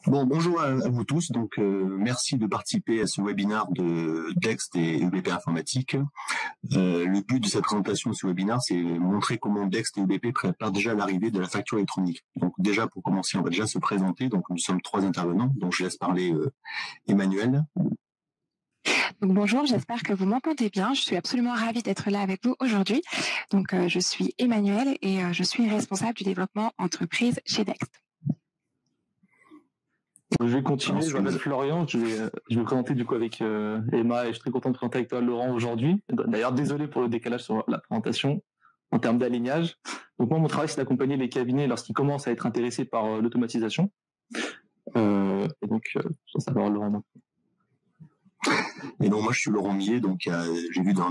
Bon, bonjour à vous tous. Donc, merci de participer à ce webinaire de Dext et EBP Informatique. Le but de cette présentation de ce webinaire, c'est montrer comment Dext et EBP préparent déjà l'arrivée de la facture électronique. Donc, déjà, pour commencer, on va déjà se présenter. Donc, nous sommes 3 intervenants. Donc, je laisse parler Emmanuel. Donc, bonjour, j'espère que vous m'entendez bien. Je suis absolument ravie d'être là avec vous aujourd'hui. Donc, je suis Emmanuel et je suis responsable du développement entreprise chez Dext. Je vais continuer, je m'appelle Florian, je vais me présenter du coup avec Emma et je suis très content de présenter avec toi Laurent aujourd'hui. D'ailleurs, désolé pour le décalage sur la présentation en termes d'alignage. Donc moi, mon travail, c'est d'accompagner les cabinets lorsqu'ils commencent à être intéressés par l'automatisation. Et donc, je laisse savoir Laurent maintenant. Et donc moi je suis Laurent Millet, donc j'ai vu dans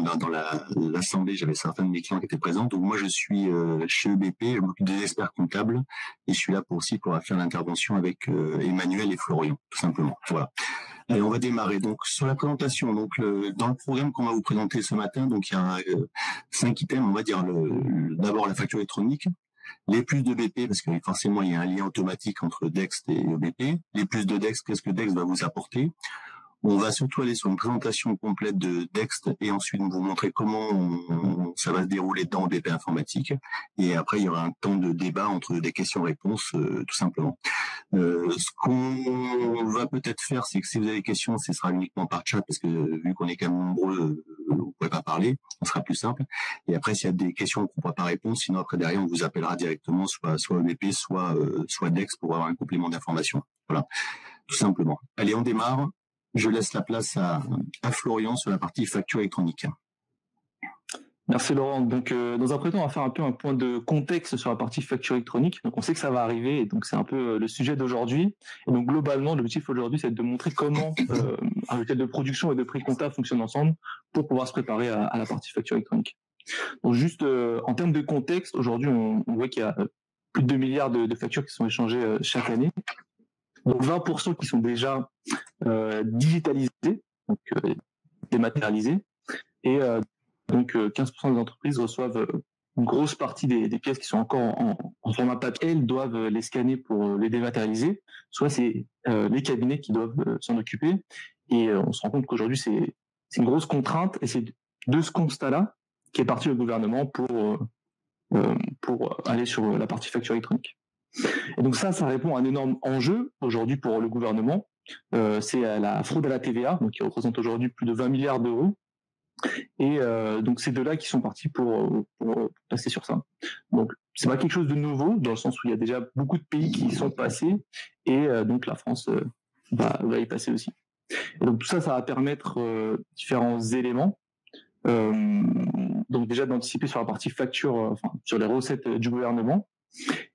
l'assemblée, j'avais certains de mes clients qui étaient présents. Donc moi je suis chez EBP, je m'occupe des experts comptables et je suis là pour faire l'intervention avec Emmanuel et Florian, tout simplement. Voilà. Allez, on va démarrer. Donc sur la présentation, donc dans le programme qu'on va vous présenter ce matin, donc il y a 5 items, on va dire d'abord la facture électronique. Les plus de BP, parce que forcément il y a un lien automatique entre Dext et EBP. Les plus de Dext, qu'est-ce que Dext va vous apporter? On va surtout aller sur une présentation complète de Dext et ensuite vous montrer comment ça va se dérouler dans BP informatique. Et après, il y aura un temps de débat entre des questions-réponses, tout simplement. Ce qu'on va peut-être faire, c'est que si vous avez des questions, ce sera uniquement par chat parce que vu qu'on est quand même nombreux, vous pouvez pas parler, on sera plus simple. Et après, s'il y a des questions qu'on ne pourra pas répondre, sinon après derrière, on vous appellera directement, soit EBP, soit Dext pour avoir un complément d'information. Voilà, tout simplement. Allez, on démarre. Je laisse la place à Florian sur la partie facture électronique. Merci Laurent. Donc dans un premier temps, on va faire un peu un point de contexte sur la partie facture électronique. Donc on sait que ça va arriver et donc c'est un peu le sujet d'aujourd'hui. Et donc globalement, l'objectif aujourd'hui, c'est de montrer comment un logiciel de production et de prix comptable fonctionnent ensemble pour pouvoir se préparer à la partie facture électronique. Donc juste en termes de contexte, aujourd'hui, on voit qu'il y a plus de 2 milliards de factures qui sont échangées chaque année. Donc 20% qui sont déjà digitalisés, donc dématérialisés, et donc 15% des entreprises reçoivent une grosse partie des pièces qui sont encore en format papier. Elles doivent les scanner pour les dématérialiser, soit c'est les cabinets qui doivent s'en occuper. Et on se rend compte qu'aujourd'hui c'est une grosse contrainte, et c'est de ce constat-là qu'est parti le gouvernement pour aller sur la partie facture électronique. Et donc ça répond à un énorme enjeu aujourd'hui pour le gouvernement. C'est la fraude à la TVA, donc qui représente aujourd'hui plus de 20 milliards d'euros. Et donc c'est de là qui sont partis pour passer sur ça. Donc c'est pas quelque chose de nouveau dans le sens où il y a déjà beaucoup de pays qui y sont passés et donc la France va y passer aussi. Et donc tout ça va permettre différents éléments. Donc déjà d'anticiper sur la partie facture, sur les recettes du gouvernement.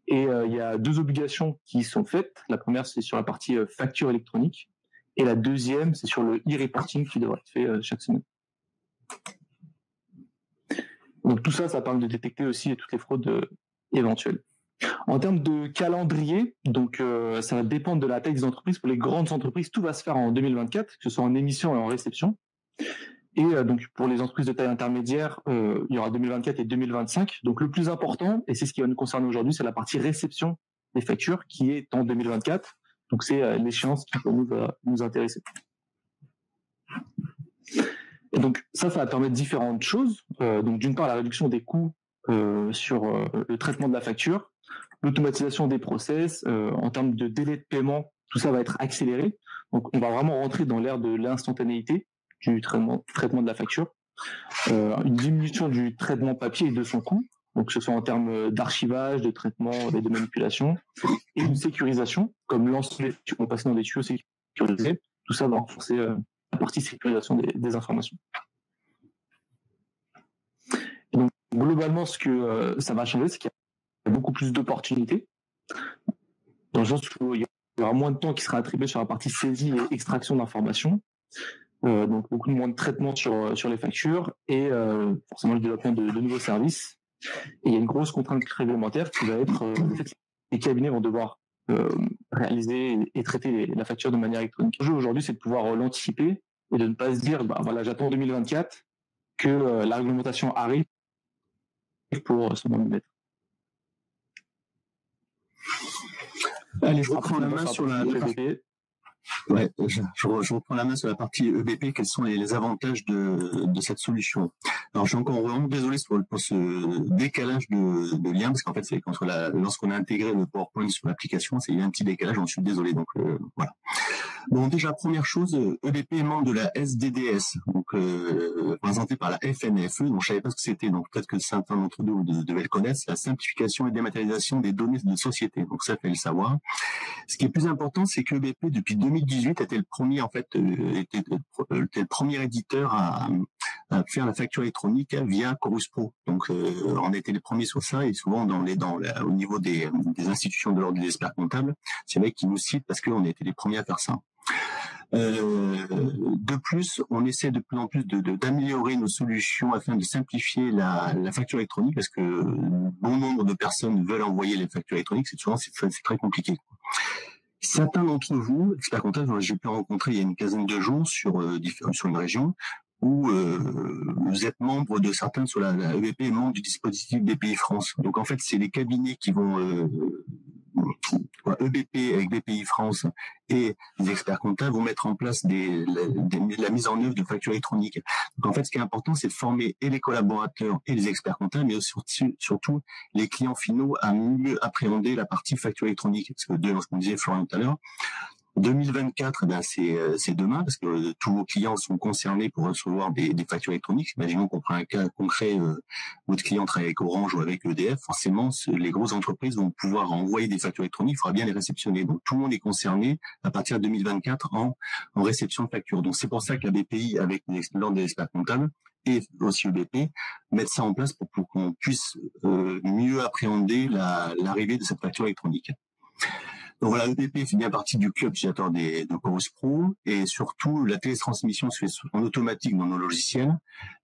Et il y a 2 obligations qui sont faites. La première, c'est sur la partie facture électronique. Et la deuxième, c'est sur le e-reporting qui devra être fait chaque semaine. Donc tout ça permet de détecter aussi toutes les fraudes éventuelles. En termes de calendrier, donc ça va dépendre de la taille des entreprises. Pour les grandes entreprises, tout va se faire en 2024, que ce soit en émission et en réception. Et donc pour les entreprises de taille intermédiaire, il y aura 2024 et 2025. Donc le plus important, et c'est ce qui va nous concerner aujourd'hui, c'est la partie réception des factures qui est en 2024. Donc c'est l'échéance qui pour nous va nous intéresser. Et donc ça va permettre différentes choses. Donc d'une part la réduction des coûts sur le traitement de la facture, l'automatisation des process, en termes de délai de paiement, tout ça va être accéléré. Donc on va vraiment rentrer dans l'ère de l'instantanéité du traitement de la facture, une diminution du traitement papier et de son coût, donc que ce soit en termes d'archivage, de traitement et de manipulation, et une sécurisation, comme l'ensemble des factures vont passer dans des tuyaux sécurisés, tout ça va renforcer la partie sécurisation des informations. Et donc globalement, ce que ça va changer, c'est qu'il y a beaucoup plus d'opportunités, dans le sens où il y aura moins de temps qui sera attribué sur la partie saisie et extraction d'informations, donc beaucoup moins de traitement sur les factures et forcément le développement de nouveaux services. Et il y a une grosse contrainte réglementaire qui va être le fait que les cabinets vont devoir réaliser et traiter la facture de manière électronique. Le jeu aujourd'hui, c'est de pouvoir l'anticiper et de ne pas se dire voilà, j'attends 2024 que la réglementation arrive pour se mettre. Allez, je reprends la main sur la partie. Ouais, je reprends la main sur la partie EBP. Quels sont les avantages de cette solution? Alors, je suis encore vraiment désolé pour ce décalage de lien, parce qu'en fait, c'est lorsqu'on a intégré le PowerPoint sur l'application, il y a un petit décalage. J'en suis désolé. Donc voilà. Bon, déjà, première chose, EBP est membre de la SDDS, donc présentée par la FNFE. Donc, je savais pas ce que c'était. Donc, peut-être que certains d'entre vous devaient le connaître. C'est la simplification et dématérialisation des données de société. Donc, ça, fait le savoir. Ce qui est plus important, c'est que EBP, depuis 2018, était le premier, en fait, était le premier éditeur à faire la facture électronique via Chorus Pro. Donc, on était les premiers sur ça, et souvent au niveau des institutions de l'ordre des experts comptables, c'est vrai qu'ils nous citent parce qu'on était les premiers à faire ça. De plus, on essaie de plus en plus d'améliorer nos solutions afin de simplifier la facture électronique, parce que bon nombre de personnes veulent envoyer les factures électroniques. C'est très compliqué. Certains d'entre vous, experts comptables, j'ai pu rencontrer il y a une quinzaine de jours sur une région où vous êtes membre de certains sur la EBP est membre du dispositif BPI France. Donc en fait, c'est les cabinets qui vont EBP avec BPI France et les experts comptables vont mettre en place la mise en œuvre de factures électroniques. Donc en fait, ce qui est important, c'est de former et les collaborateurs et les experts comptables, mais surtout les clients finaux à mieux appréhender la partie facture électronique. Parce que ce qu'on disait Florian tout à l'heure, 2024, c'est demain, parce que tous vos clients sont concernés pour recevoir des factures électroniques. Imaginons qu'on prend un cas concret, votre client travaille avec Orange ou avec EDF, forcément, les grosses entreprises vont pouvoir envoyer des factures électroniques, il faudra bien les réceptionner. Donc, tout le monde est concerné à partir de 2024 en réception de factures. Donc, c'est pour ça que la BPI, avec l'ordre des experts comptables, et aussi EBP, mettent ça en place pour qu'on puisse mieux appréhender l'arrivée de cette facture électronique. Donc voilà, EBP fait bien partie du club utilisateur de Chorus Pro, et surtout la télétransmission se fait en automatique dans nos logiciels,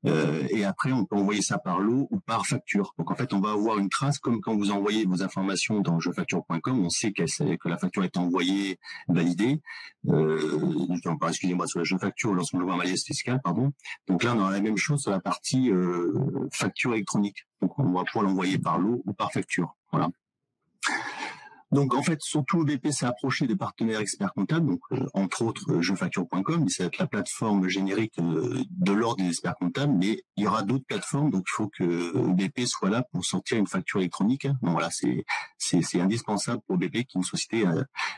et après on peut envoyer ça par lot ou par facture. Donc en fait on va avoir une trace, comme quand vous envoyez vos informations dans jefacture.com, on sait que la facture est envoyée, validée. Excusez-moi, sur la jefacture lorsqu'on envoie ma liasse fiscale, pardon. Donc là on aura la même chose sur la partie facture électronique. Donc on va pouvoir l'envoyer par lot ou par facture. Voilà. Donc en fait, surtout EBP s'est approché des partenaires experts comptables, donc entre autres jefacture.com, ça va être la plateforme générique de l'ordre des experts comptables, mais il y aura d'autres plateformes, donc il faut que EBP soit là pour sortir une facture électronique. Donc voilà, c'est indispensable pour EBP, qui est une société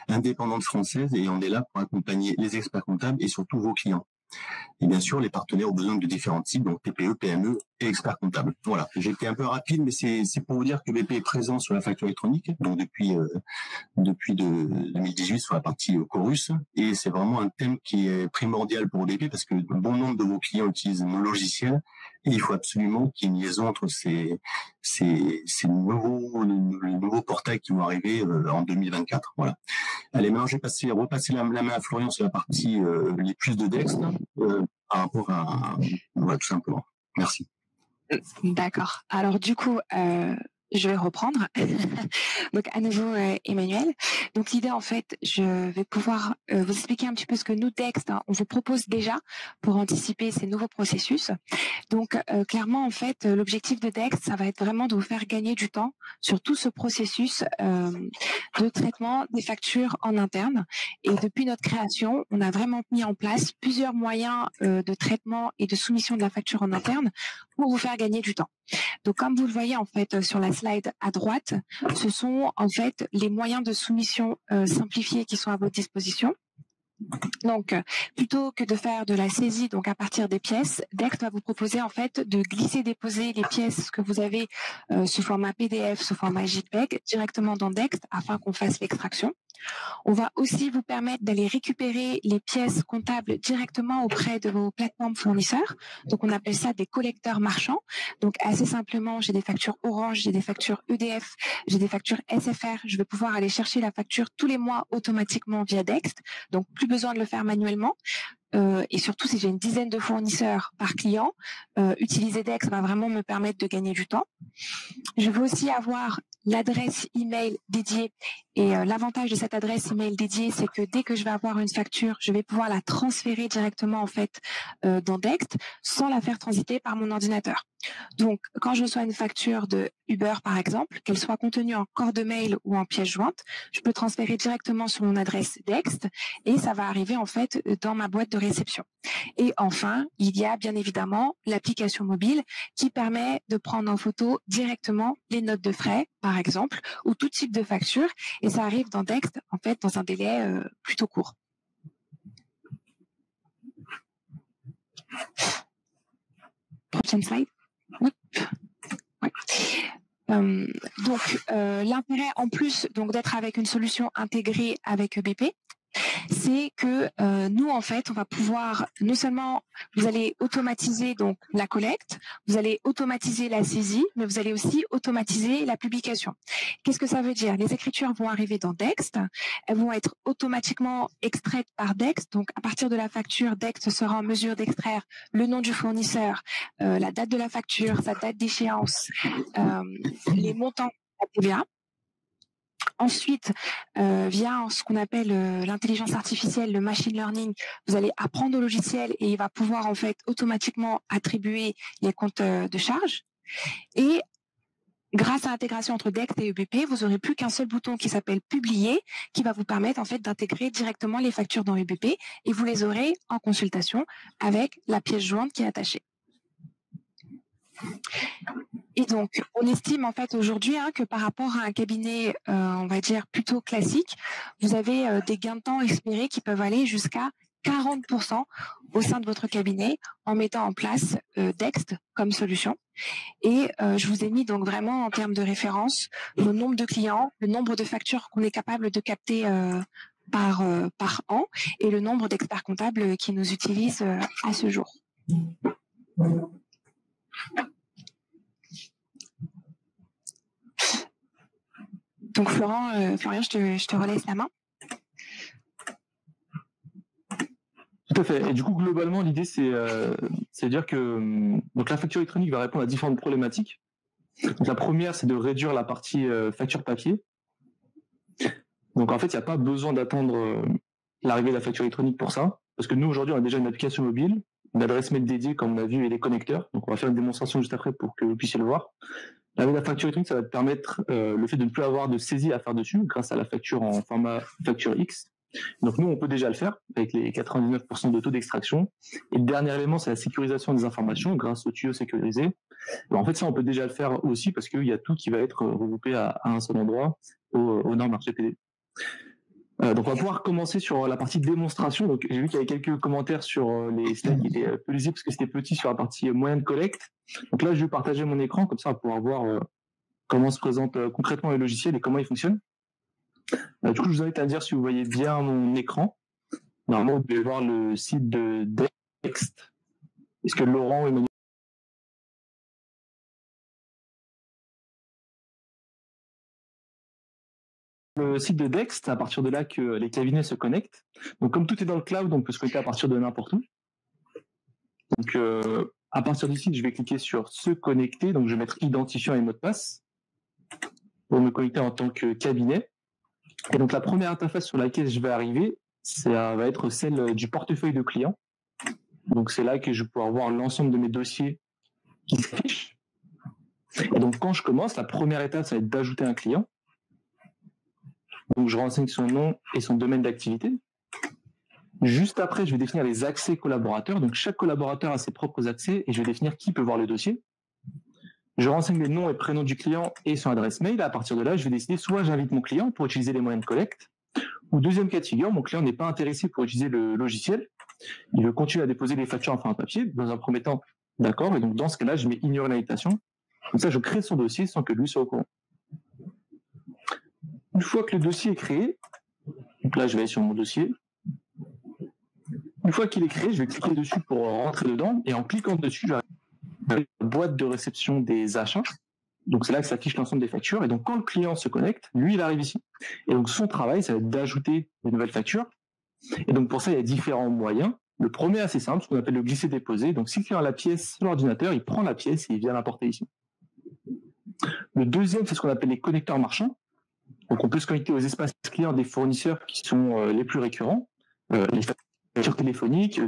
indépendante française, et on est là pour accompagner les experts comptables et surtout vos clients. Et bien sûr, les partenaires ont besoin de différents types, donc TPE, PME et experts comptables. Voilà, j'ai été un peu rapide, mais c'est pour vous dire que BP est présent sur la facture électronique, donc depuis 2018 sur la partie Chorus, et c'est vraiment un thème qui est primordial pour BP, parce que bon nombre de vos clients utilisent nos logiciels, et il faut absolument qu'il y ait une liaison entre ces nouveaux portails qui vont arriver en 2024. Voilà. Allez, maintenant je vais repasser la main à Florian sur la partie les plus de Dext, par rapport à voilà, tout simplement. Merci. D'accord. Alors du coup, je vais reprendre. Donc à nouveau, Emmanuel. Donc l'idée, en fait, je vais pouvoir vous expliquer un petit peu ce que nous, Dext, on vous propose déjà pour anticiper ces nouveaux processus. Donc clairement, en fait, l'objectif de Dext, ça va être vraiment de vous faire gagner du temps sur tout ce processus de traitement des factures en interne. Et depuis notre création, on a vraiment mis en place plusieurs moyens de traitement et de soumission de la facture en interne pour vous faire gagner du temps. Donc, comme vous le voyez en fait sur la slide à droite, ce sont en fait les moyens de soumission simplifiés qui sont à votre disposition. Donc, plutôt que de faire de la saisie donc à partir des pièces, Dext va vous proposer en fait de glisser-déposer les pièces que vous avez sous format PDF, sous format JPEG directement dans Dext afin qu'on fasse l'extraction. On va aussi vous permettre d'aller récupérer les pièces comptables directement auprès de vos plateformes fournisseurs. Donc, on appelle ça des collecteurs marchands. Donc, assez simplement, j'ai des factures Orange, j'ai des factures EDF, j'ai des factures SFR. Je vais pouvoir aller chercher la facture tous les mois automatiquement via Dext. Donc, plus besoin de le faire manuellement. Et surtout, si j'ai une dizaine de fournisseurs par client, utiliser Dext va vraiment me permettre de gagner du temps. Je veux aussi avoir l'adresse email dédiée Et l'avantage de cette adresse email dédiée, c'est que dès que je vais avoir une facture, je vais pouvoir la transférer directement en fait dans Dext sans la faire transiter par mon ordinateur. Donc, quand je reçois une facture de Uber, par exemple, qu'elle soit contenue en corps de mail ou en pièce jointe, je peux transférer directement sur mon adresse Dext et ça va arriver en fait dans ma boîte de réception. Et enfin, il y a bien évidemment l'application mobile qui permet de prendre en photo directement les notes de frais, par exemple, ou tout type de facture. Et ça arrive dans Dext, en fait, dans un délai plutôt court. Prochaine slide. Oui. Ouais. Donc, l'intérêt en plus donc d'être avec une solution intégrée avec EBP, c'est que nous, en fait, on va pouvoir, non seulement, vous allez automatiser donc la collecte, vous allez automatiser la saisie, mais vous allez aussi automatiser la publication. Qu'est-ce que ça veut dire? Les écritures vont arriver dans Dext, elles vont être automatiquement extraites par Dext. Donc, à partir de la facture, Dext sera en mesure d'extraire le nom du fournisseur, la date de la facture, sa date d'échéance, les montants de la TVA. Ensuite, via ce qu'on appelle l'intelligence artificielle, le machine learning, vous allez apprendre au logiciel et il va pouvoir en fait automatiquement attribuer les comptes de charge. Et grâce à l'intégration entre Dext et EBP, vous n'aurez plus qu'un seul bouton qui s'appelle Publier, qui va vous permettre en fait d'intégrer directement les factures dans EBP et vous les aurez en consultation avec la pièce jointe qui est attachée. Et donc, on estime en fait aujourd'hui que par rapport à un cabinet, on va dire plutôt classique, vous avez des gains de temps espérés qui peuvent aller jusqu'à 40% au sein de votre cabinet en mettant en place Dext comme solution. Et je vous ai mis donc vraiment en termes de référence le nombre de clients, le nombre de factures qu'on est capable de capter par an et le nombre d'experts comptables qui nous utilisent à ce jour. Donc Florian, je te relaisse la main. Tout à fait. Et du coup, globalement, l'idée, c'est de dire que donc la facture électronique va répondre à différentes problématiques. Donc, la première, c'est de réduire la partie facture papier. Donc en fait, il n'y a pas besoin d'attendre l'arrivée de la facture électronique pour ça, parce que nous, aujourd'hui, on a déjà une application mobile, une adresse mail dédiée, comme on a vu, et des connecteurs. Donc on va faire une démonstration juste après pour que vous puissiez le voir. Avec la facture électronique, ça va te permettre le fait de ne plus avoir de saisie à faire dessus grâce à la facture en format facture X. Donc nous, on peut déjà le faire avec les 99% de taux d'extraction. Et le dernier élément, c'est la sécurisation des informations grâce au tuyau sécurisé. Alors, en fait, ça, on peut déjà le faire aussi parce qu'il y a tout qui va être regroupé à un seul endroit aux normes RGPD. Donc on va pouvoir commencer sur la partie démonstration. Donc j'ai vu qu'il y avait quelques commentaires sur les slides qui étaient peu lisibles parce que c'était petit sur la partie moyen de collecte. Donc là je vais partager mon écran, comme ça on va pouvoir voir comment se présente concrètement le logiciel et comment il fonctionne. Du coup je vous invite à me dire si vous voyez bien mon écran. Normalement vous devez voir le site de Dext. Est-ce que Laurent ou Emmanuel... Le site de Dext, à partir de là que les cabinets se connectent. Donc comme tout est dans le cloud, on peut se connecter à partir de n'importe où. Donc à partir du site, je vais cliquer sur se connecter, donc je vais mettre identifiant et mot de passe pour me connecter en tant que cabinet. Et donc la première interface sur laquelle je vais arriver, ça va être celle du portefeuille de clients. Donc c'est là que je vais pouvoir voir l'ensemble de mes dossiers qui s'affichent. Et donc quand je commence, la première étape, ça va être d'ajouter un client. Donc, je renseigne son nom et son domaine d'activité. Juste après, je vais définir les accès collaborateurs. Donc, chaque collaborateur a ses propres accès et je vais définir qui peut voir le dossier. Je renseigne les noms et prénoms du client et son adresse mail. À partir de là, je vais décider soit j'invite mon client pour utiliser les moyens de collecte, ou deuxième cas de figure, mon client n'est pas intéressé pour utiliser le logiciel. Il veut continuer à déposer les factures en format papier. Dans un premier temps, d'accord. Et donc, dans ce cas-là, je mets ignorer l'invitation. Comme ça, je crée son dossier sans que lui soit au courant. Une fois que le dossier est créé, donc là je vais aller sur mon dossier, une fois qu'il est créé, je vais cliquer dessus pour rentrer dedans, et en cliquant dessus, j'arrive à la boîte de réception des achats, donc c'est là que s'affiche l'ensemble des factures, et donc quand le client se connecte, lui il arrive ici. Et donc son travail, ça va être d'ajouter de nouvelles factures, et donc pour ça il y a différents moyens. Le premier assez simple, ce qu'on appelle le glisser-déposer, donc si le client a la pièce sur l'ordinateur, il prend la pièce et il vient l'importer ici. Le deuxième, c'est ce qu'on appelle les connecteurs marchands. Donc, on peut se connecter aux espaces clients des fournisseurs qui sont les plus récurrents, les factures téléphoniques,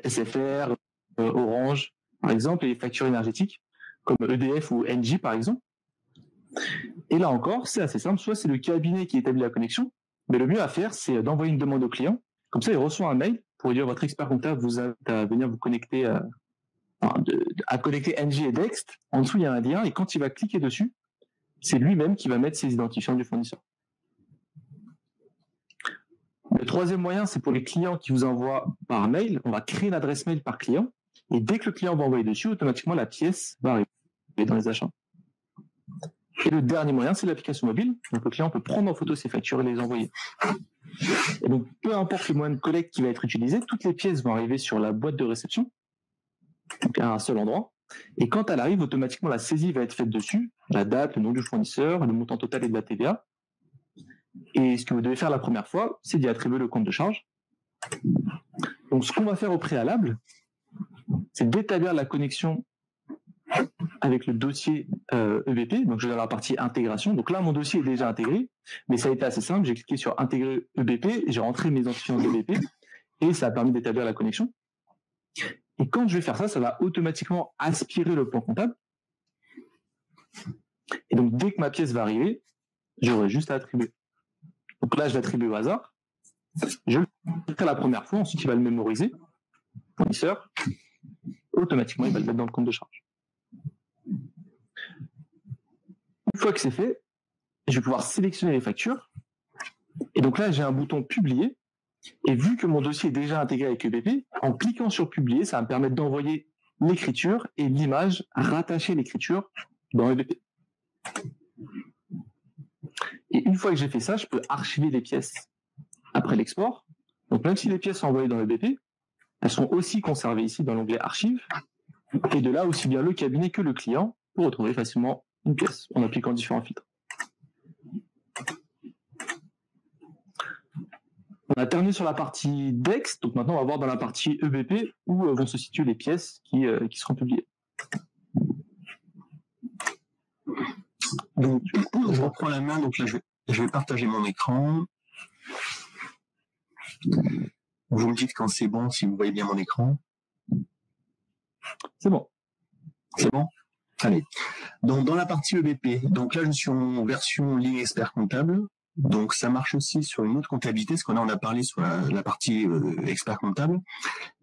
SFR, Orange, par exemple, et les factures énergétiques, comme EDF ou Engie, par exemple. Et là encore, c'est assez simple. Soit c'est le cabinet qui établit la connexion, mais le mieux à faire, c'est d'envoyer une demande au client. Comme ça, il reçoit un mail pour lui dire votre expert comptable vous invite à venir vous connecter à connecter Engie et Dext. En dessous, il y a un lien, et quand il va cliquer dessus, c'est lui-même qui va mettre ses identifiants du fournisseur. Le troisième moyen, c'est pour les clients qui vous envoient par mail. On va créer une adresse mail par client, et dès que le client va envoyer dessus, automatiquement, la pièce va arriver dans les achats. Et le dernier moyen, c'est l'application mobile. Donc, le client peut prendre en photo ses factures et les envoyer. Et donc, peu importe le moyen de collecte qui va être utilisé, toutes les pièces vont arriver sur la boîte de réception, donc à un seul endroit. Et quand elle arrive, automatiquement, la saisie va être faite dessus, la date, le nom du fournisseur, le montant total et de la TVA. Et ce que vous devez faire la première fois, c'est d'y attribuer le compte de charge. Donc, ce qu'on va faire au préalable, c'est d'établir la connexion avec le dossier EBP. Donc, je vais dans la partie intégration. Donc là, mon dossier est déjà intégré, mais ça a été assez simple. J'ai cliqué sur intégrer EBP, j'ai rentré mes identifiants d'EBP et ça a permis d'établir la connexion. Et quand je vais faire ça, ça va automatiquement aspirer le plan comptable. Et donc, dès que ma pièce va arriver, j'aurai juste à attribuer. Donc là, je l'attribue au hasard. Je le fais la première fois, ensuite il va le mémoriser. Fournisseur, automatiquement, il va le mettre dans le compte de charge. Une fois que c'est fait, je vais pouvoir sélectionner les factures. Et donc là, j'ai un bouton publier. Et vu que mon dossier est déjà intégré avec EBP, en cliquant sur publier, ça va me permettre d'envoyer l'écriture et l'image, rattacher l'écriture dans EBP. Et une fois que j'ai fait ça, je peux archiver les pièces après l'export. Donc même si les pièces sont envoyées dans EBP, elles sont aussi conservées ici dans l'onglet archives. Et de là, aussi bien le cabinet que le client pour retrouver facilement une pièce en appliquant différents filtres. On a terminé sur la partie Dext, donc maintenant on va voir dans la partie EBP où vont se situer les pièces qui seront publiées. Donc, je reprends la main, donc là je vais partager mon écran. Vous me dites quand c'est bon, si vous voyez bien mon écran. C'est bon. C'est bon ? Allez. Donc, dans la partie EBP, donc là je suis en version ligne expert comptable. Donc ça marche aussi sur une autre comptabilité, ce qu'on a parlé sur la partie expert comptable,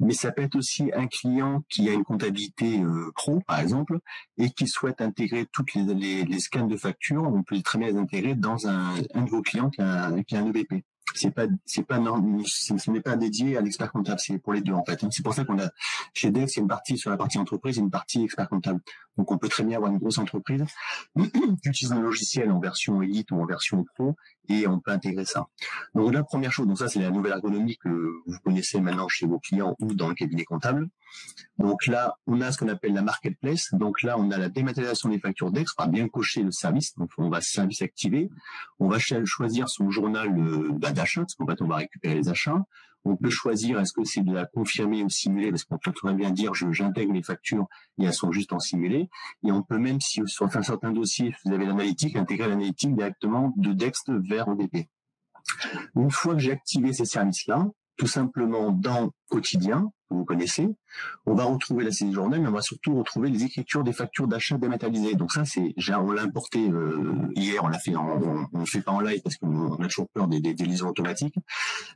mais ça peut être aussi un client qui a une comptabilité pro, par exemple, et qui souhaite intégrer toutes les scans de factures. On peut très bien les intégrer dans un nouveau client qui a un EBP. Ce n'est pas dédié à l'expert comptable, c'est pour les deux en fait. C'est pour ça qu'on a chez Dex, il y a une partie sur la partie entreprise et une partie expert comptable. Donc on peut très bien avoir une grosse entreprise qui utilise un logiciel en version Elite ou en version Pro et on peut intégrer ça. Donc la première chose, donc ça c'est la nouvelle ergonomie que vous connaissez maintenant chez vos clients ou dans le cabinet comptable. Donc là, on a ce qu'on appelle la marketplace. Donc là, on a la dématérialisation des factures Dex. On va bien cocher le service. Donc on va service activer. On va choisir son journal d'achat, parce qu'en fait, on va récupérer les achats. On peut choisir est-ce que c'est de la confirmer ou simuler, parce qu'on peut très bien dire j'intègre les factures et elles sont juste en simulé. Et on peut même, si sur un certain dossier, vous avez l'analytique, intégrer l'analytique directement de Dext vers EBP. Une fois que j'ai activé ces services-là, tout simplement dans Quotidien, que vous connaissez, on va retrouver la saisie journal, mais on va surtout retrouver les écritures des factures d'achat dématérialisées. Donc ça, on l'a importé hier, on le fait pas en live parce qu'on a toujours peur des liaisons automatiques,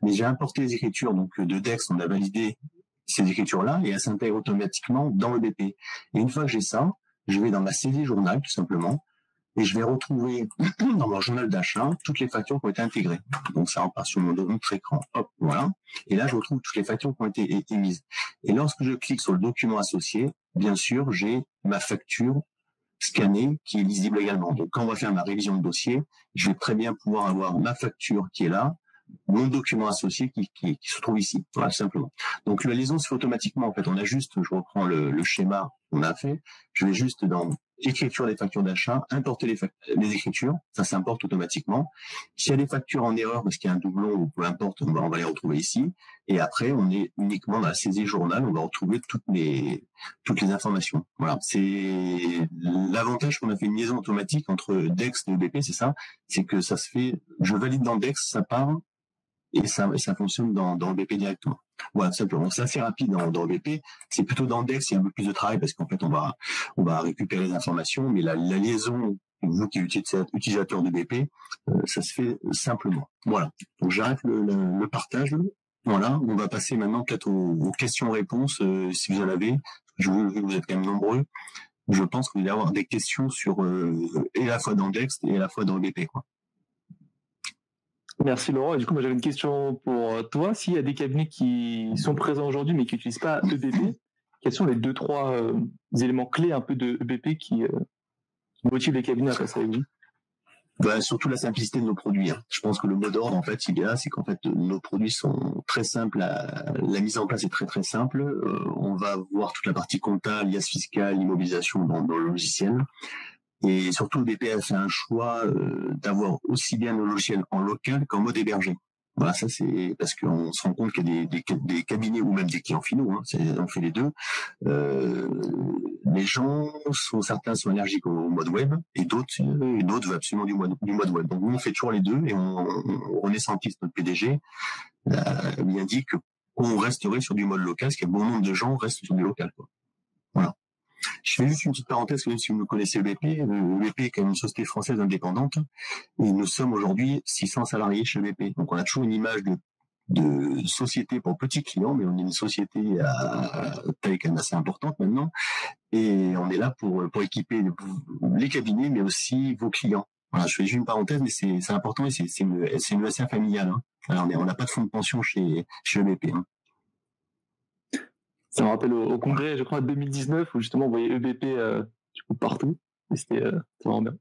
mais j'ai importé les écritures donc de Dex, on a validé ces écritures-là et elles s'intègrent automatiquement dans le BP. Et une fois que j'ai ça, je vais dans ma saisie journal, tout simplement, et je vais retrouver dans mon journal d'achat toutes les factures qui ont été intégrées. Donc ça repart sur mon autre écran, hop, voilà. Et là, je retrouve toutes les factures qui ont été émises. Et lorsque je clique sur le document associé, bien sûr, j'ai ma facture scannée qui est lisible également. Donc quand on va faire ma révision de dossier, je vais très bien pouvoir avoir ma facture qui est là, mon document associé qui se trouve ici, voilà, simplement. Donc la liaison se fait automatiquement, en fait, on a juste, je reprends le schéma qu'on a fait, je vais juste dans écriture des factures d'achat, importer les écritures, ça s'importe automatiquement. S'il y a des factures en erreur parce qu'il y a un doublon ou peu importe, on va les retrouver ici. Et après, on est uniquement dans la saisie journal, on va retrouver toutes les informations. Voilà, c'est l'avantage qu'on a fait une liaison automatique entre Dex et EBP, c'est ça, c'est que ça se fait, je valide dans Dex, ça part, et ça fonctionne dans EBP directement. Voilà, simplement. C'est assez rapide dans EBP. C'est plutôt dans Dex, il y a un peu plus de travail parce qu'en fait, on va récupérer les informations, mais la liaison, vous qui êtes utilisateur de BP, ça se fait simplement. Voilà. Donc, j'arrête le partage. Voilà. On va passer maintenant peut-être aux questions-réponses, si vous en avez. Je veux que vous êtes quand même nombreux. Je pense que vous allez avoir des questions sur, et à la fois dans Dex et à la fois dans BP, quoi. Merci Laurent. Et du coup, moi j'avais une question pour toi. S'il y a des cabinets qui sont présents aujourd'hui mais qui n'utilisent pas EBP, quels sont les 2-3 éléments clés un peu de EBP qui motivent les cabinets à passer avec vous? Surtout la simplicité de nos produits. Hein. Je pense que le mot d'ordre, en fait, il est là, c'est qu'en fait, nos produits sont très simples. La mise en place est très très simple. On va voir toute la partie comptable, liasse fiscale, immobilisation dans le logiciel. Et surtout, EBP a fait un choix d'avoir aussi bien nos logiciels en local qu'en mode hébergé. Voilà, ça c'est parce qu'on se rend compte qu'il y a des cabinets ou même des clients finaux, hein, on fait les deux. Les gens certains sont allergiques au mode web et d'autres veulent absolument du mode web. Donc nous on fait toujours les deux et René Santis, notre PDG, il a dit qu'on resterait sur du mode local, parce qu'il y a bon nombre de gens restent sur du local, quoi. Voilà. Je fais juste une petite parenthèse, même si vous me connaissez EBP. EBP est quand même une société française indépendante. Et nous sommes aujourd'hui 600 salariés chez EBP. Donc on a toujours une image de société pour petits clients, mais on est une société à taille quand même assez importante maintenant. Et on est là pour équiper les cabinets, mais aussi vos clients. Voilà, je fais juste une parenthèse, mais c'est important et c'est une SA familiale. Hein. Alors on n'a pas de fonds de pension chez EBP. Hein. Ça me rappelle au congrès, je crois, 2019, où justement on voyait EBP du coup, partout. Et c'était vraiment bien.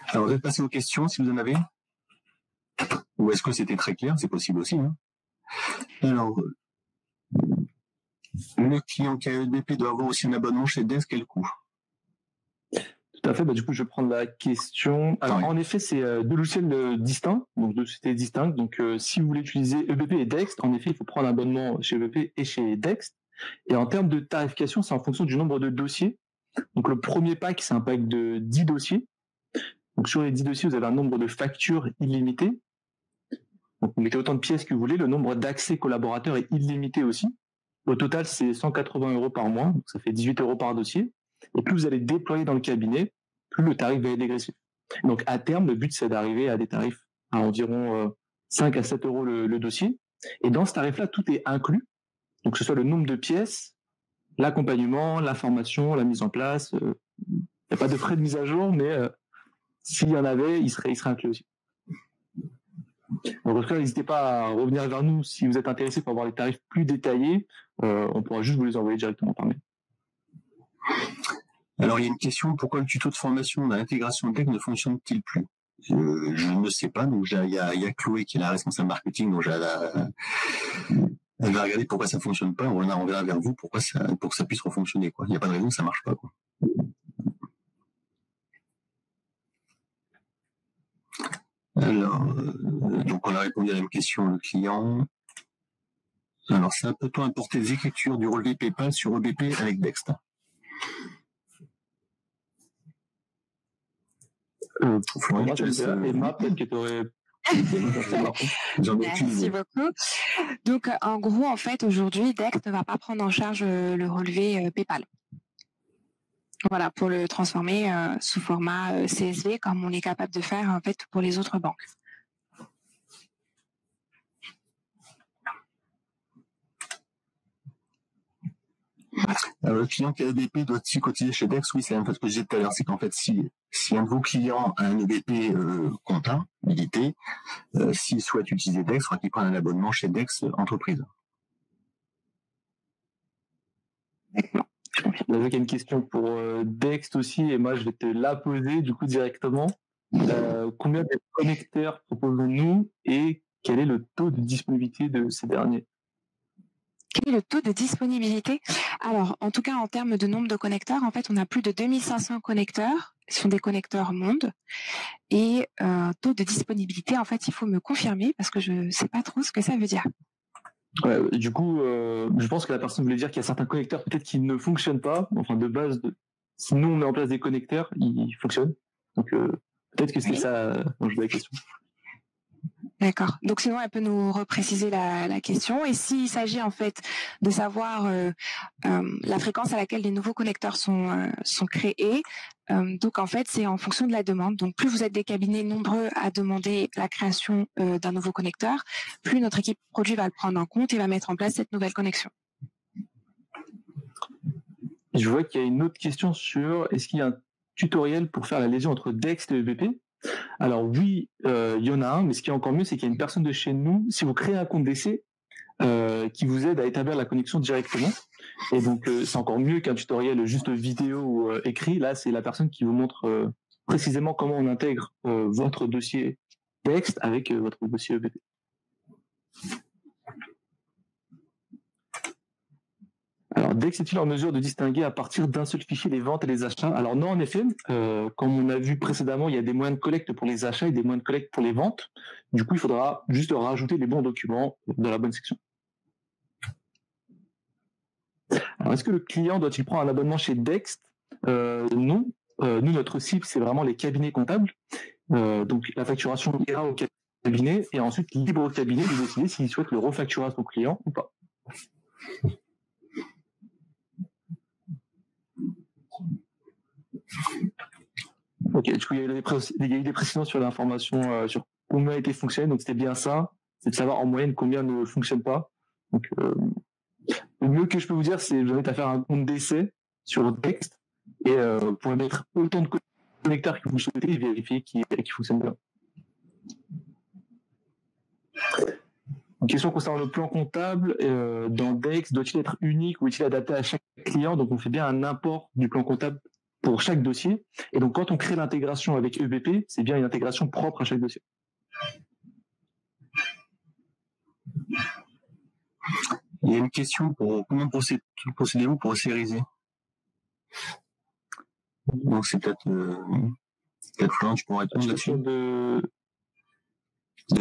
Alors, vous êtes passé aux questions, si vous en avez. Ou est-ce que c'était très clair? C'est possible aussi. Hein. Alors, le client qui a EBP doit avoir aussi un abonnement chez Dex, quel coût? Tout à fait. Du coup, je vais prendre la question. Alors, en effet, c'est deux logiciels distincts, donc deux sociétés distinctes. Donc, si vous voulez utiliser EBP et Dex, en effet, il faut prendre un abonnement chez EBP et chez Dex. Et en termes de tarification, c'est en fonction du nombre de dossiers. Donc, le premier pack, c'est un pack de 10 dossiers. Donc, sur les 10 dossiers, vous avez un nombre de factures illimité. Donc, vous mettez autant de pièces que vous voulez. Le nombre d'accès collaborateurs est illimité aussi. Au total, c'est 180 € par mois. Donc, ça fait 18 € par dossier. Et plus vous allez déployer dans le cabinet, plus le tarif va être dégressif. Donc, à terme, le but, c'est d'arriver à des tarifs à environ 5 à 7 € le dossier. Et dans ce tarif-là, tout est inclus. Donc, que ce soit le nombre de pièces, l'accompagnement, la formation, la mise en place. Il n'y a pas de frais de mise à jour, mais s'il y en avait, il serait inclus aussi. Donc, en tout cas, n'hésitez pas à revenir vers nous si vous êtes intéressé pour avoir les tarifs plus détaillés. On pourra juste vous les envoyer directement par mail. Alors, il y a une question, pourquoi le tuto de formation dans l'intégration Dex ne fonctionne-t-il plus? Je ne sais pas, donc il y a Chloé qui est la responsable marketing, donc elle va regarder pourquoi ça ne fonctionne pas, on verra vers vous pour que ça puisse refonctionner, quoi. Il n'y a pas de raison que ça ne marche pas, quoi. Alors, donc on a répondu à la même question, le client. Alors, ça peut-on importer des écritures du relevé PayPal sur EBP avec Dex? Moi, Emma, peut-être que tu aurais... Merci beaucoup. Donc, en gros, en fait, aujourd'hui, Dex ne va pas prendre en charge le relevé PayPal. Voilà, pour le transformer sous format CSV, comme on est capable de faire en fait pour les autres banques. Alors, le client qui a EBP doit-il cotiser chez Dex? Oui, c'est un peu ce que je disais tout à l'heure. C'est qu'en fait, si un de vos clients a un EBP comptabilité, s'il souhaite utiliser Dex, il faudra qu'il prenne un abonnement chez Dex entreprise. D'accord. Il y a une question pour Dex aussi, et moi je vais te la poser du coup directement. Combien de connecteurs proposons-nous et quel est le taux de disponibilité de ces derniers? Quel est le taux de disponibilité? Alors, en tout cas, en termes de nombre de connecteurs, en fait, on a plus de 2500 connecteurs. Ce sont des connecteurs monde. Et taux de disponibilité, en fait, il faut me confirmer parce que je ne sais pas trop ce que ça veut dire. Ouais, du coup, je pense que la personne voulait dire qu'il y a certains connecteurs peut-être qui ne fonctionnent pas. Enfin, de base, si nous on met en place des connecteurs, ils fonctionnent. Donc peut-être que c'est ça dont je voulais la question. D'accord. Donc sinon, elle peut nous repréciser la question. Et s'il s'agit en fait de savoir la fréquence à laquelle les nouveaux connecteurs sont créés, donc en fait, c'est en fonction de la demande. Donc plus vous êtes des cabinets nombreux à demander la création d'un nouveau connecteur, plus notre équipe produit va le prendre en compte et va mettre en place cette nouvelle connexion. Je vois qu'il y a une autre question sur est-ce qu'il y a un tutoriel pour faire la liaison entre DEXT et EBP? Alors oui, il y en a un, mais ce qui est encore mieux, c'est qu'il y a une personne de chez nous, si vous créez un compte d'essai, qui vous aide à établir la connexion directement. Et donc c'est encore mieux qu'un tutoriel juste vidéo ou écrit. Là, c'est la personne qui vous montre précisément comment on intègre votre dossier DEXT avec votre dossier EBP. Alors, DEXT est-il en mesure de distinguer à partir d'un seul fichier les ventes et les achats? Alors non, en effet, comme on a vu précédemment, il y a des moyens de collecte pour les achats et des moyens de collecte pour les ventes. Du coup, il faudra juste rajouter les bons documents dans la bonne section. Alors, est-ce que le client doit-il prendre un abonnement chez DEXT? Non. Nous, notre cible, c'est vraiment les cabinets comptables. Donc, la facturation ira au cabinet et ensuite libre au cabinet de décider s'il souhaite le refacturer à son client ou pas. Ok, du coup, il y a eu des précisions sur l'information sur combien a été fonctionné, donc c'était bien ça, c'est de savoir en moyenne combien ne fonctionne pas. Donc, le mieux que je peux vous dire, c'est de vous invite à faire un compte d'essai sur DEXT et vous pouvez mettre autant de connecteurs que vous souhaitez et vérifier qui fonctionne bien. Une question concernant le plan comptable, dans DEXT, doit-il être unique ou est-il adapté à chaque client? Donc on fait bien un import du plan comptable pour chaque dossier. Et donc quand on crée l'intégration avec EBP, c'est bien une intégration propre à chaque dossier. Il y a une question pour comment procédez-vous pour sériser? Donc c'est peut-être Florent, tu pourrais répondre là-dessus. De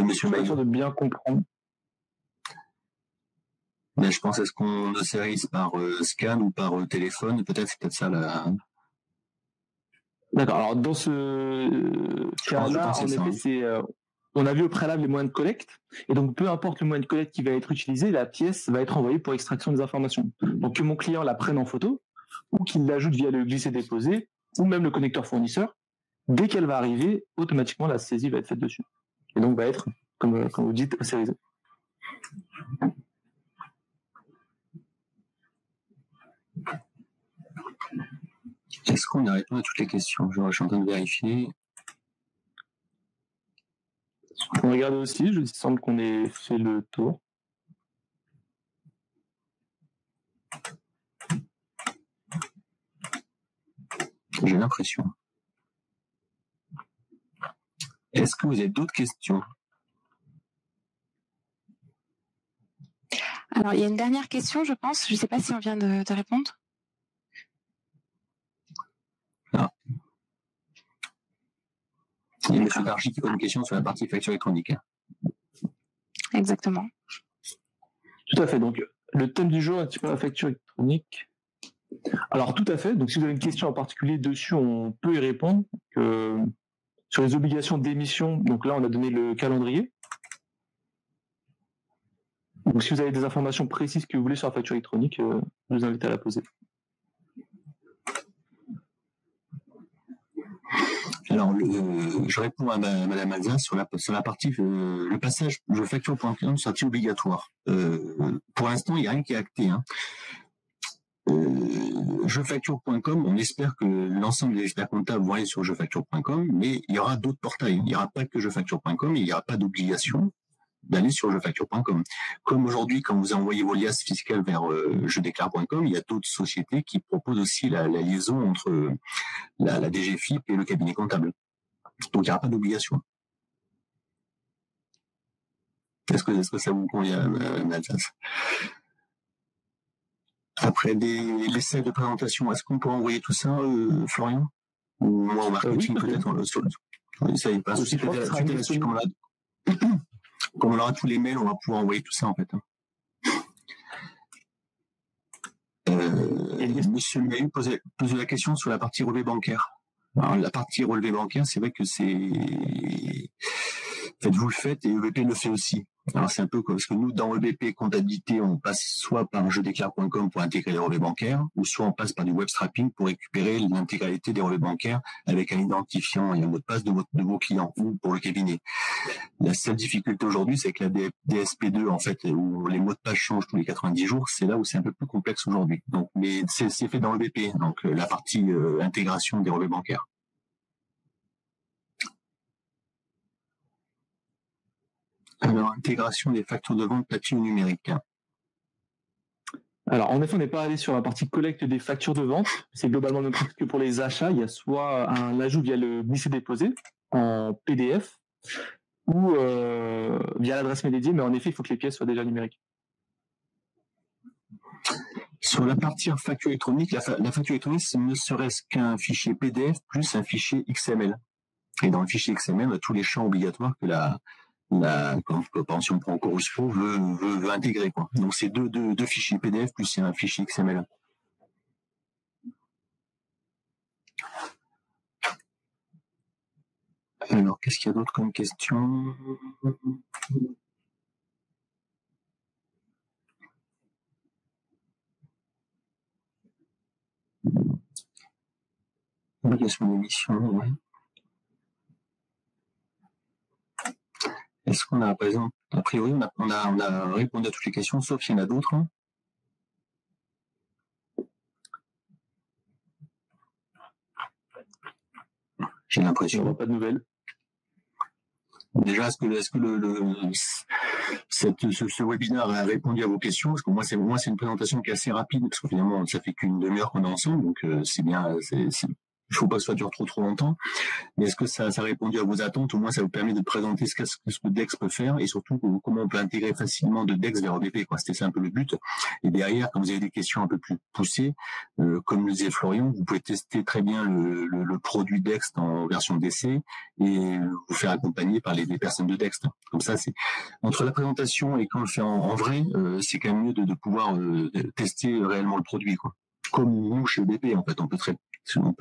Monsieur Maillot. de bien comprendre. Mais je pense, est-ce qu'on le sérise par scan ou par téléphone? Peut-être, c'est peut-être ça la... D'accord. Alors dans ce cas-là, en effet, c'est on a vu au préalable les moyens de collecte, et donc peu importe le moyen de collecte qui va être utilisé, la pièce va être envoyée pour extraction des informations. Donc que mon client la prenne en photo, ou qu'il l'ajoute via le glisser-déposer, ou même le connecteur fournisseur, dès qu'elle va arriver, automatiquement la saisie va être faite dessus. Et donc va être, comme vous dites, sérisée. Est-ce qu'on a répondu à toutes les questions? Je suis en train de vérifier. On regarde aussi, il semble qu'on ait fait le tour. J'ai l'impression. Est-ce que vous avez d'autres questions? Alors, il y a une dernière question, je pense. Je ne sais pas si on vient de répondre. Ah. Il y a M. Dargy qui pose une question sur la partie facture électronique. Exactement. Tout à fait. Donc, le thème du jour, un petit peu la facture électronique. Alors, tout à fait. Donc, si vous avez une question en particulier dessus, on peut y répondre. Sur les obligations d'émission, donc là, on a donné le calendrier. Donc, si vous avez des informations précises que vous voulez sur la facture électronique, je vous invite à la poser. Alors, je réponds à Madame Alza sur la partie le passage je facture.com sera-t-il obligatoire? Pour l'instant, il n'y a rien qui est acté. Hein. Jefacture.com, on espère que l'ensemble des experts comptables vont aller sur jefacture.com, mais il y aura d'autres portails. Il n'y aura pas que jefacture.com, il n'y aura pas d'obligation d'aller sur jefacture.com. Comme aujourd'hui, quand vous envoyez vos liasses fiscales vers jedéclare.com, il y a d'autres sociétés qui proposent aussi la liaison entre la DGFIP et le cabinet comptable. Donc il n'y aura pas d'obligation. Est-ce que ça vous convient, Alsace? Après l'essai de présentation, est-ce qu'on peut envoyer tout ça, Florian? Ou moi au marketing oui, peut-être ça y passe. Comme on aura tous les mails, on va pouvoir envoyer tout ça en fait. Monsieur Mahu posait la question sur la partie relevé bancaire. Alors, la partie relevé bancaire, c'est vrai que vous le faites et EBP le fait aussi. Alors c'est un peu parce que nous, dans EBP comptabilité, on passe soit par jedéclare.com pour intégrer les relevés bancaires, ou soit on passe par du web scrapping pour récupérer l'intégralité des relevés bancaires avec un identifiant et un mot de passe de vos clients ou pour le cabinet. La seule difficulté aujourd'hui, c'est que la DSP2, en fait, où les mots de passe changent tous les 90 jours, c'est là où c'est un peu plus complexe aujourd'hui. Donc, mais c'est fait dans EBP, donc la partie intégration des relevés bancaires. Alors, intégration des factures de vente papier ou numérique. Alors, en effet, on n'est pas allé sur la partie collecte des factures de vente. C'est globalement le même principe que pour les achats. Il y a soit un ajout via le glisser-déposer en PDF ou via l'adresse mail dédiée, mais en effet, il faut que les pièces soient déjà numériques. Sur la partie facture électronique, la facture électronique, ce ne serait-ce qu'un fichier PDF plus un fichier XML. Et dans le fichier XML, on a tous les champs obligatoires que si on prend Chorus Pro, veut intégrer, quoi. Donc c'est deux fichiers PDF plus un fichier XML. Alors, qu'est-ce qu'il y a d'autre comme question? Obligation d'émission, ouais. Est-ce qu'on a, par exemple, a priori, on a répondu à toutes les questions, sauf s'il y en a d'autres. J'ai l'impression. On n'a pas de nouvelles. Déjà, est-ce que ce webinaire a répondu à vos questions? Parce que moi, c'est une présentation qui est assez rapide, parce que finalement, ça fait qu'une demi-heure qu'on est ensemble, donc c'est bien. Il ne faut pas que ça dure trop longtemps. Mais est-ce que ça a répondu à vos attentes? Au moins, ça vous permet de présenter ce que Dex peut faire et surtout comment on peut intégrer facilement de Dex vers EBP, quoi. C'était ça un peu le but. Et derrière, quand vous avez des questions un peu plus poussées, comme le disait Florian, vous pouvez tester très bien le produit Dex en version d'essai et vous faire accompagner par les personnes de Dex. Comme ça, c'est entre la présentation et quand on le fait en vrai, c'est quand même mieux de pouvoir tester réellement le produit, quoi. Comme nous chez EBP, en fait, on peut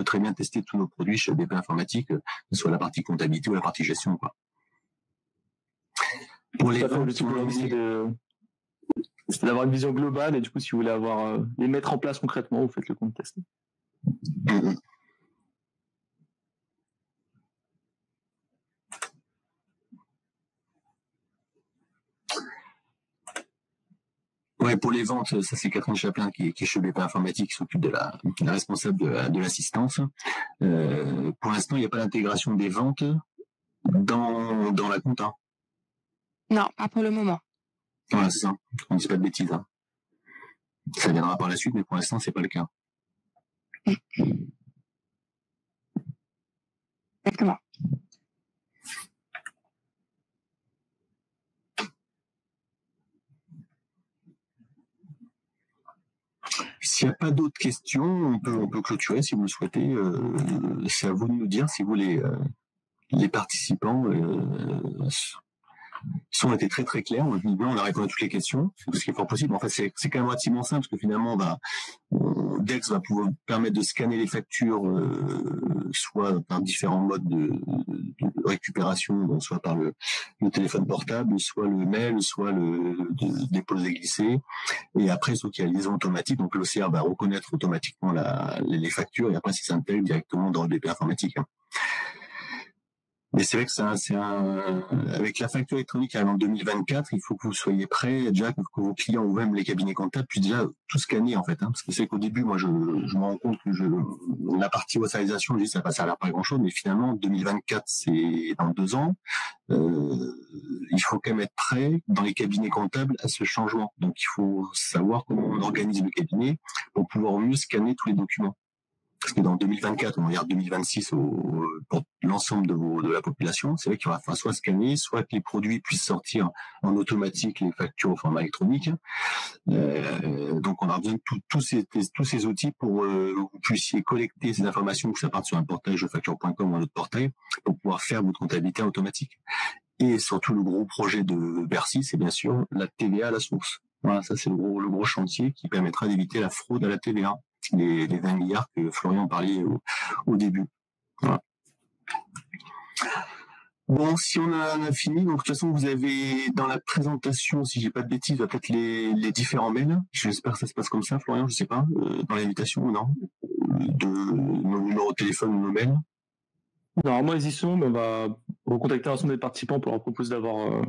très bien tester tous nos produits chez EBP Informatique, que ce soit la partie comptabilité ou la partie gestion, quoi. Pour les ventes, c'est d'avoir une vision globale et du coup, si vous voulez les mettre en place concrètement, vous faites le compte test. Ouais, pour les ventes, ça c'est Catherine Chaplin qui est chez BP Informatique, qui s'occupe de la responsable de l'assistance. Pour l'instant, il n'y a pas d'intégration des ventes dans la compta. Non, pas pour le moment. Voilà, c'est ça. On ne dit pas de bêtises. Hein. Ça viendra par la suite, mais pour l'instant, c'est pas le cas. Exactement. S'il n'y a pas d'autres questions, on peut clôturer si vous le souhaitez. C'est à vous de nous dire si vous les participants ont été très très clairs. On a répondu à toutes les questions, ce qui est fort possible. En fait, c'est quand même relativement simple parce que finalement, Dex va pouvoir permettre de scanner les factures, soit par différents modes de récupération, donc soit par le téléphone portable, soit le mail, soit le déposer glisser. Et après, sauf qu'il y a liaison automatique, donc l'OCR va reconnaître automatiquement les factures et après, ça s'intègre directement dans le BP informatique. Mais c'est vrai que avec la facture électronique en 2024, il faut que vous soyez prêts, déjà que vos clients ou même les cabinets comptables puissent déjà tout scanner en fait. Hein, parce que c'est qu'au début, moi, je me rends compte que la partie wassalisation, je dis ça a l'air pas grand-chose, mais finalement, 2024, c'est dans 2 ans. Il faut quand même être prêt dans les cabinets comptables à ce changement. Donc, il faut savoir comment on organise le cabinet pour pouvoir mieux scanner tous les documents. parce que dans 2024, on regarde 2026 pour l'ensemble de la population, c'est vrai qu'il va falloir soit scanner, soit que les produits puissent sortir en automatique les factures au format électronique. Donc on a besoin de tous ces outils pour que vous puissiez collecter ces informations, que ça parte sur un portail jefacture.com ou un autre portail, pour pouvoir faire votre comptabilité automatique. Et surtout le gros projet de Bercy, c'est bien sûr la TVA à la source. Voilà, ça c'est le gros chantier qui permettra d'éviter la fraude à la TVA, les 20 milliards que Florian parlait au début. Voilà. Bon, si on a fini, donc de toute façon vous avez dans la présentation, si j'ai pas de bêtises, peut-être les différents mails. J'espère que ça se passe comme ça, Florian, je sais pas, dans l'invitation ou non, de nos numéros de téléphone ou nos mails. Normalement, ils y sont, mais on va recontacter l'ensemble des participants pour leur proposer d'avoir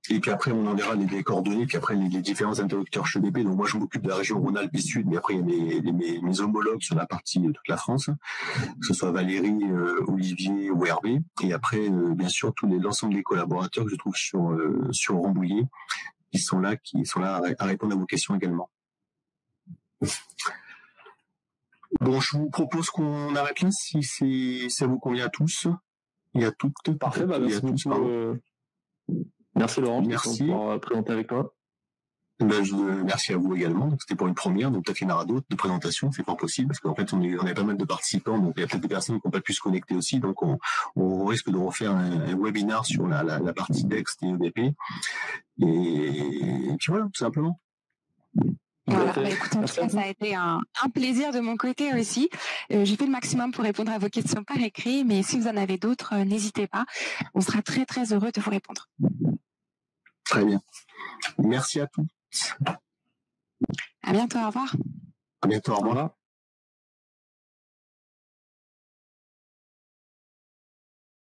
et puis après, on enverra les coordonnées, puis après les différents interlocuteurs HEBP. Donc moi, je m'occupe de la région Rhône-Alpes et Sud, mais après, il y a mes homologues sur la partie de toute la France, que ce soit Valérie, Olivier ou Hervé. Et après, bien sûr, l'ensemble des collaborateurs que je trouve sur Rambouillet, qui sont là à répondre à vos questions également. Bon, je vous propose qu'on arrête là, si ça vous convient à tous et à toutes. Parfait, merci beaucoup. Merci Laurent, merci pour présenter avec toi. Merci à vous également. Donc c'était pour une première, donc peut-être qu'il y en aura d'autres de présentations, c'est pas possible parce qu'en fait on a pas mal de participants, donc il y a peut-être des personnes qui n'ont pas pu se connecter aussi, donc on risque de refaire un webinar sur la partie Dext et EBP. Et puis voilà, tout simplement. Voilà, écoute, en tout cas, ça a été un plaisir de mon côté aussi. J'ai fait le maximum pour répondre à vos questions par écrit, mais si vous en avez d'autres, n'hésitez pas. On sera très, très heureux de vous répondre. Très bien. Merci à tous. À bientôt, au revoir. À bientôt, au revoir.